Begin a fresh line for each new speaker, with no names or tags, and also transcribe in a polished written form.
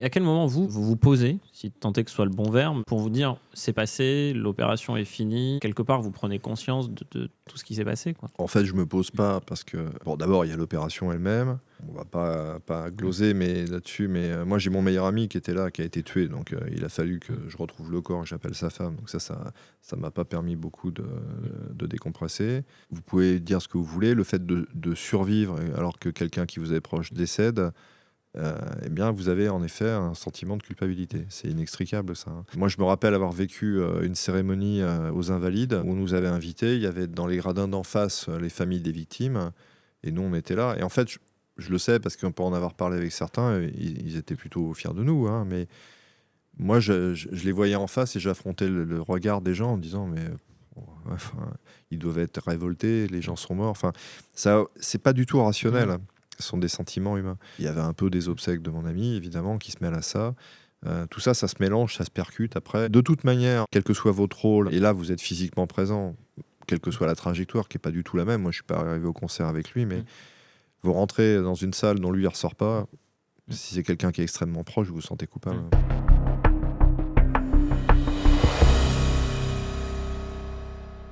Et à quel moment vous vous posez, si tant est que ce soit le bon verbe, pour vous dire: «C'est passé, l'opération est finie», quelque part vous prenez conscience de tout ce qui s'est passé, quoi?
En fait, je me pose pas parce que bon, d'abord, il y a l'opération elle-même. On va pas gloser mais là-dessus, mais moi, j'ai mon meilleur ami qui était là, qui a été tué, donc il a fallu que
Mmh.
je retrouve le corps, que j'appelle sa femme, donc ça m'a pas permis beaucoup de décompresser. Vous pouvez dire ce que vous voulez, le fait de survivre alors que quelqu'un qui vous est proche décède, eh bien, vous avez en effet un sentiment de culpabilité. C'est inextricable, ça, hein. Moi, je me rappelle avoir vécu une cérémonie aux Invalides où on nous avait invités. Il y avait dans les gradins d'en face les familles des victimes et nous, on était là. Et en fait, je le sais parce qu'on peut en avoir parlé avec certains, ils étaient plutôt fiers de nous, hein, mais moi, je les voyais en face et j'affrontais le regard des gens en disant, mais enfin, ils doivent être révoltés, les gens sont morts. Enfin, ça, c'est pas du tout rationnel,
Mmh.
hein. Ce sont des sentiments humains. Il y avait un peu des obsèques de mon ami, évidemment, qui se mêlent à ça. Tout ça, ça se mélange, ça se percute après. De toute manière, quel que soit votre rôle, et là, vous êtes physiquement présent, quelle que soit la trajectoire, qui est pas du tout la même. Moi, je suis pas arrivé au concert avec lui, mais
Mmh.
vous rentrez dans une salle dont lui, il ressort pas.
Mmh.
Si c'est quelqu'un qui est extrêmement proche, vous vous sentez coupable.
Mmh.